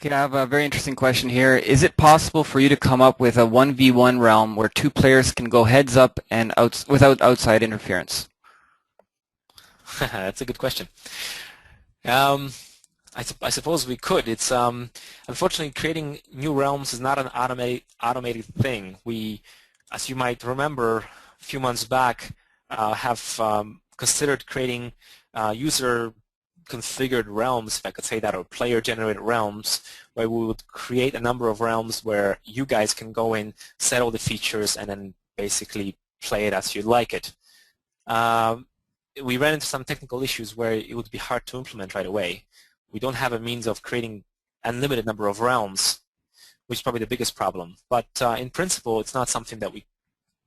Okay, I have a very interesting question here. Is it possible for you to come up with a 1v1 realm where two players can go heads up and without outside interference? That's a good question. Um, I suppose we could. It's unfortunately creating new realms is not an automated thing. We, as you might remember, a few months back, have considered creating user-configured realms, if I could say that, or player-generated realms, where we would create a number of realms where you guys can go in, set all the features, and then basically play it as you like it. We ran into some technical issues where it would be hard to implement right away. We don't have a means of creating unlimited number of realms, which is probably the biggest problem. But in principle, it's not something that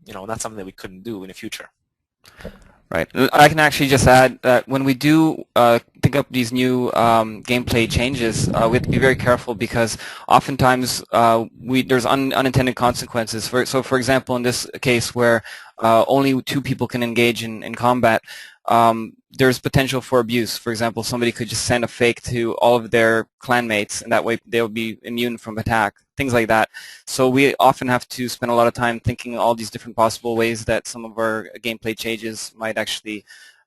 not something that we couldn't do in the future. Right. I can actually just add that when we do think up these new gameplay changes, we have to be very careful because oftentimes there's unintended consequences. So, for example, in this case where only two people can engage in combat, there's potential for abuse. For example, somebody could just send a fake to all of their clanmates, and that way they'll be immune from attack, things like that. So we often have to spend a lot of time thinking all these different possible ways that some of our gameplay changes might actually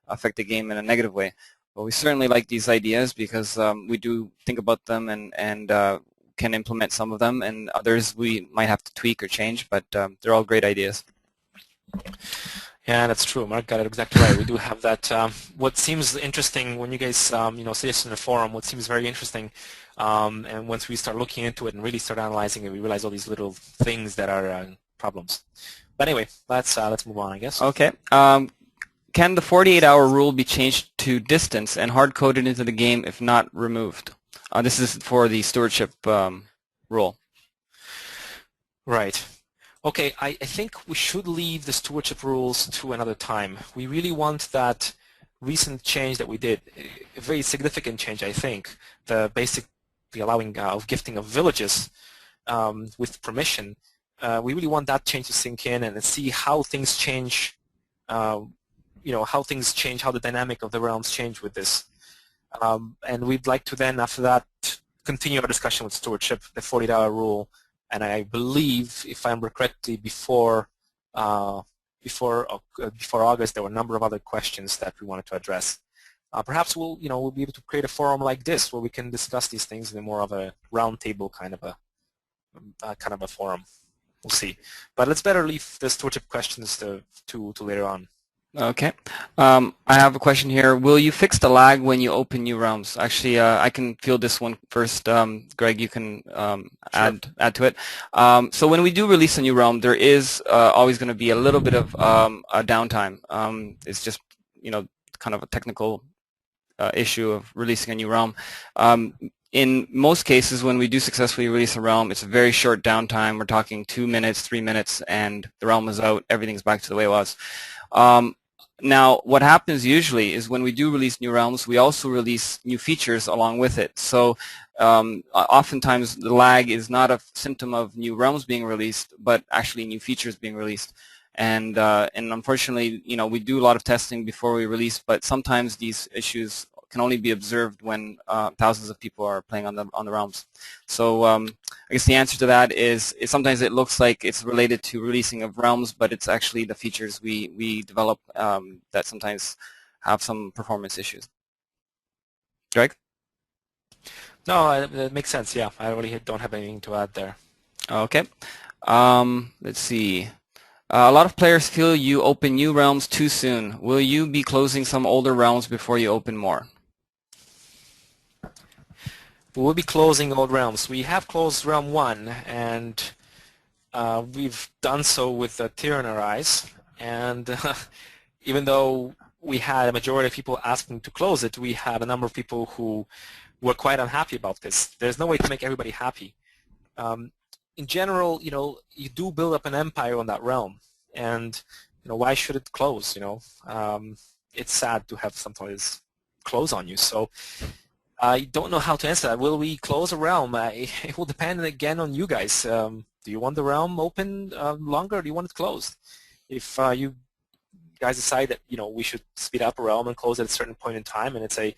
affect the game in a negative way. But we certainly like these ideas because we do think about them and can implement some of them, and others we might have to tweak or change, but they're all great ideas. Yeah, that's true. Mark got it exactly right. We do have that. What seems interesting when you guys, see this in the forum, what seems very interesting, and once we start looking into it and really start analyzing it, we realize all these little things that are problems. But anyway, let's move on, I guess. Okay. Can the 48-hour rule be changed to distance and hard-coded into the game if not removed? This is for the stewardship rule. Right. Okay, I think we should leave the stewardship rules to another time. We really want that recent change that we did, a very significant change, I think, the basically allowing of gifting of villages with permission. We really want that change to sink in and see how things change, how things change, how the dynamic of the realms change with this. And we'd like to then, after that, continue our discussion with stewardship, the 40-hour rule. And I believe, if I remember correctly, before August, there were a number of other questions that we wanted to address. Perhaps we'll be able to create a forum like this where we can discuss these things in more of a roundtable kind of a forum. We'll see. But let's better leave the stewardship questions to later on. Okay. I have a question here. Will you fix the lag when you open new realms? Actually, I can field this one first. Greg, you can add to it. So when we do release a new realm, there is always going to be a little bit of a downtime. It's just, kind of a technical issue of releasing a new realm. In most cases, when we do successfully release a realm, it's a very short downtime. We're talking 2 minutes, 3 minutes, and the realm is out. Everything's back to the way it was. Now, what happens usually is when we do release new realms, we also release new features along with it. So oftentimes the lag is not a symptom of new realms being released, but actually new features being released. And unfortunately, we do a lot of testing before we release, but sometimes these issues can only be observed when thousands of people are playing on the realms. So I guess the answer to that is sometimes it looks like it's related to releasing of realms, but it's actually the features we develop that sometimes have some performance issues. Greg? No, that makes sense. Yeah, I really don't have anything to add there. Okay. Let's see. A lot of players feel you open new realms too soon. Will you be closing some older realms before you open more? We will be closing old realms. We have closed realm 1, and we've done so with a tear in our eyes. And even though we had a majority of people asking to close it, we had a number of people who were quite unhappy about this. There's no way to make everybody happy. In general, you do build up an empire on that realm, and why should it close? It's sad to have something close on you. So I don't know how to answer that. Will we close a realm? It will depend again on you guys. Do you want the realm open longer, or do you want it closed? If you guys decide that we should speed up a realm and close at a certain point in time, and it's a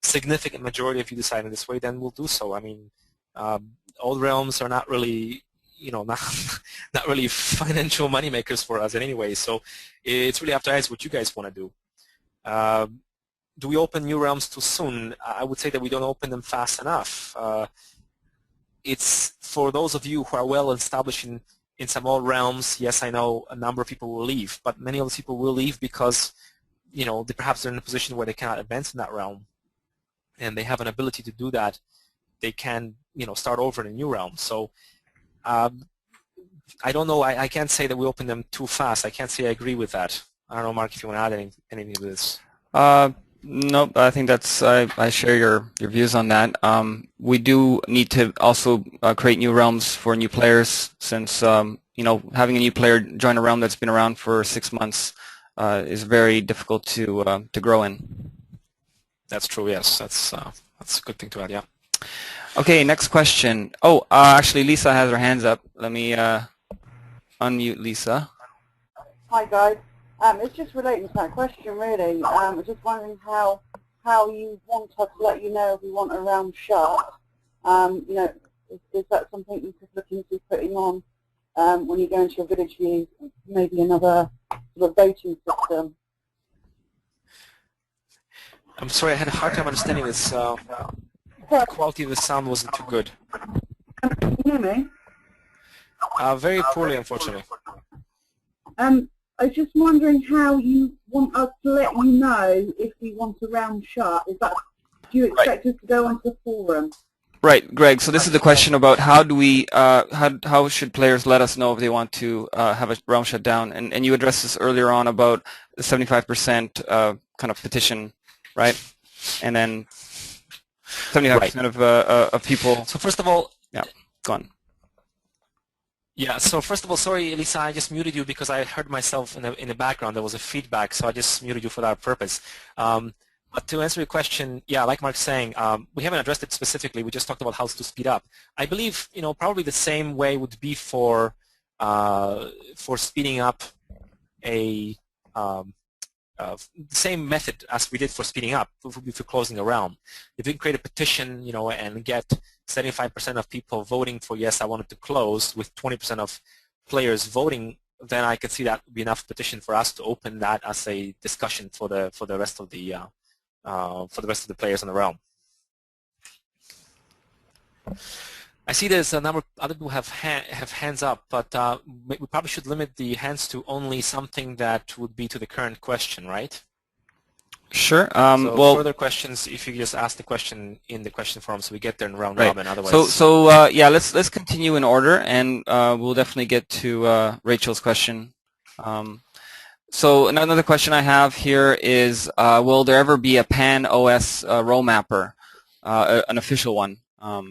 significant majority of you deciding this way, then we'll do so. I mean, Old realms are not really, not really financial moneymakers for us in any way. So it's really up to us what you guys want to do. Do we open new realms too soon? I would say that we don't open them fast enough. It's for those of you who are well established in some old realms. Yes, I know a number of people will leave, but many of those people will leave because perhaps they're in a position where they cannot advance in that realm, and they have an ability to do that. They can start over in a new realm. So I don't know. I can't say that we open them too fast. I can't say I agree with that. I don't know, Mark, if you want to add anything to this. Nope, I think I share your views on that. We do need to also create new realms for new players, since having a new player join a realm that's been around for 6 months is very difficult to grow in. That's true. Yes, that's a good thing to add. Yeah. Okay, next question. Oh, actually, Lisa has her hands up. Let me unmute Lisa. Hi guys. It's just relating to that question, really. I was just wondering how you want us to let you know if you want a realm shut. Is that something you could look into putting on when you go into your village view? Maybe another sort of voting system. I'm sorry, I had a hard time understanding this. The quality of the sound wasn't too good. Can you hear me? Very poorly, unfortunately. I was just wondering how you want us to let you know if we want a realm shut. Do you expect us to go onto the forum? Right, Greg. So this is the question about how do we, how should players let us know if they want to have a realm shut down? And you addressed this earlier on about the 75% kind of petition, right? And then 75% of people. So first of all, yeah, go on. Yeah. So first of all, sorry, Lisa, I just muted you because I heard myself in the background. There was a feedback, so I just muted you for that purpose. But to answer your question, yeah, like Mark's saying, we haven't addressed it specifically. We just talked about how to speed up. I believe, probably the same way would be for speeding up the same method as we did for speeding up for closing a realm. If we can create a petition, and get 75% of people voting for yes, I want it to close, with 20% of players voting, then I could see that would be enough petition for us to open that as a discussion for the rest of the players in the realm. I see there's a number of other people have hands up, but we probably should limit the hands to only something that would be to the current question, right? Sure. So well, further questions, if you just ask the question in the question forum, so we get there in round right. robin. Otherwise, so yeah, let's continue in order, and we'll definitely get to Rachel's question. So another question I have here is, will there ever be a Pan OS role mapper, an official one?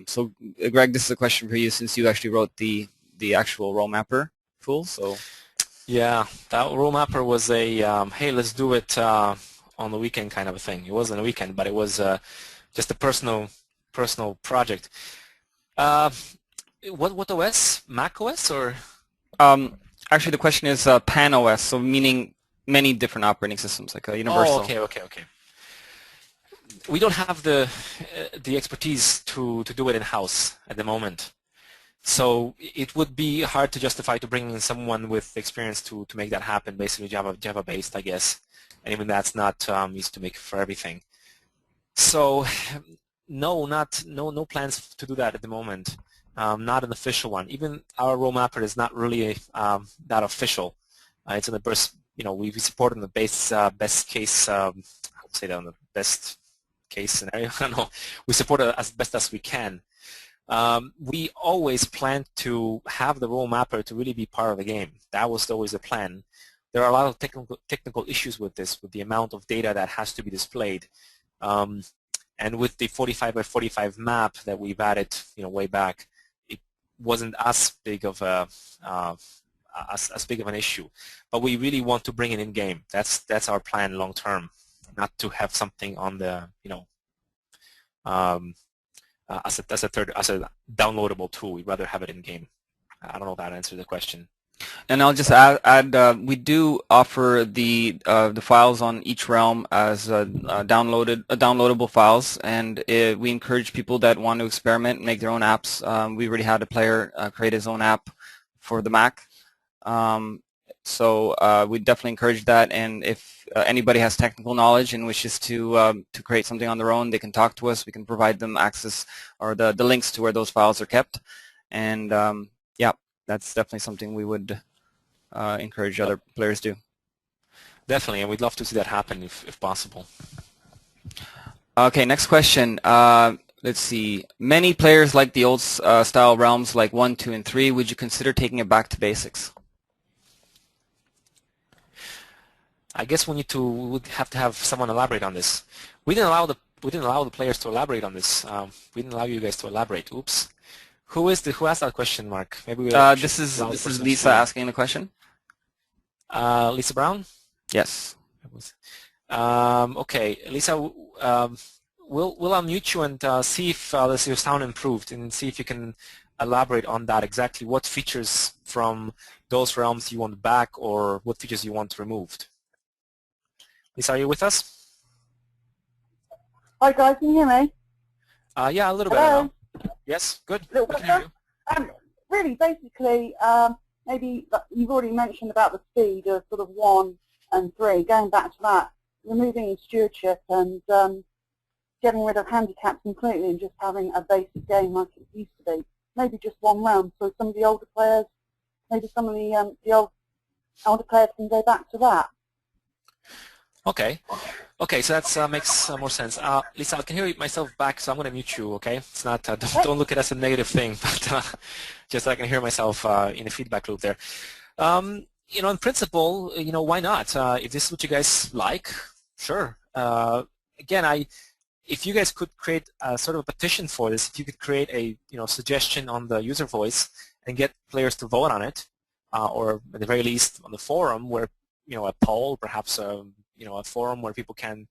So Greg, this is a question for you, since you actually wrote the actual role mapper tool. So yeah, that role mapper was a hey, let's do it on the weekend kind of a thing. It wasn't a weekend, but it was just a personal project. What OS? Mac OS or? Actually, the question is Pan OS, so meaning many different operating systems, like a universal. Oh, okay. We don't have the expertise to do it in-house at the moment. So it would be hard to justify to bring in someone with experience to make that happen, basically Java-based, I guess. And even that's not easy to make for everything. So no plans to do that at the moment. Not an official one. Even our role mapper is not really that official. It's in the burst. We support in the best case. I would say that on the best case scenario. I don't know. We support it as best as we can. We always plan to have the role mapper to really be part of the game. That was always the plan. There are a lot of technical issues with this, with the amount of data that has to be displayed, and with the 45 by 45 map that we've added, way back, it wasn't as big of a as big of an issue. But we really want to bring it in game. That's our plan long term, not to have something on the as a downloadable tool. We'd rather have it in game. I don't know if that answers the question. And I'll just add we do offer the files on each realm as downloadable files, and we encourage people that want to experiment and make their own apps. We already had a player create his own app for the Mac, so we definitely encourage that. And if anybody has technical knowledge and wishes to create something on their own, they can talk to us. We can provide them access or the links to where those files are kept, and yeah, that's definitely something we would encourage other players do. Definitely, and we'd love to see that happen if possible. Okay, next question. Let's see. Many players like the old style realms like 1, 2, and 3. Would you consider taking it back to basics? I guess we would have to have someone elaborate on this. We didn't allow the players to elaborate on this. We didn't allow you guys to elaborate. Oops. Who asked that question, Mark? Maybe this is Lisa asking the question. Lisa Brown? Yes. Okay, Lisa, we'll unmute you and see if your sound improved, and see if you can elaborate on that, exactly what features from those realms you want back, or what features you want removed. Lisa, are you with us? Hi guys, can you hear me? Yeah, a little Hello? bit now. Yes, good. A little I can hear you. Really, basically, maybe you've already mentioned about the speed of sort of 1 and 3. Going back to that, removing stewardship and getting rid of handicaps completely and just having a basic game like it used to be. Maybe just one round, so some of the older players, maybe some of the older players can go back to that. Okay. Okay, so that makes more sense. Lisa, I can hear myself back, so I'm going to mute you, okay? It's not, don't look at it as a negative thing, but just so I can hear myself in a feedback loop there. You know, in principle, you know, why not? If this is what you guys like, sure. Again, if you guys could create a sort of a petition for this, if you could create a suggestion on the user voice and get players to vote on it, or at the very least on the forum, where a poll, perhaps a forum where people can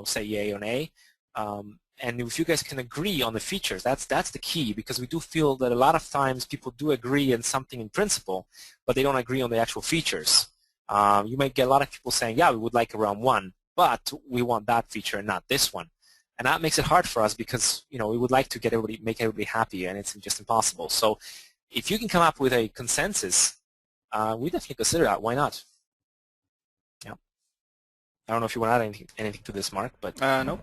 say yay or nay, and if you guys can agree on the features, that's the key, because we do feel that a lot of times people do agree on something in principle, but they don't agree on the actual features. You might get a lot of people saying, yeah, we would like a round 1, but we want that feature and not this one. And that makes it hard for us, because we would like to make everybody happy, and it's just impossible. So if you can come up with a consensus, we definitely consider that. Why not? Yeah. I don't know if you want to add anything to this, Mark, but No.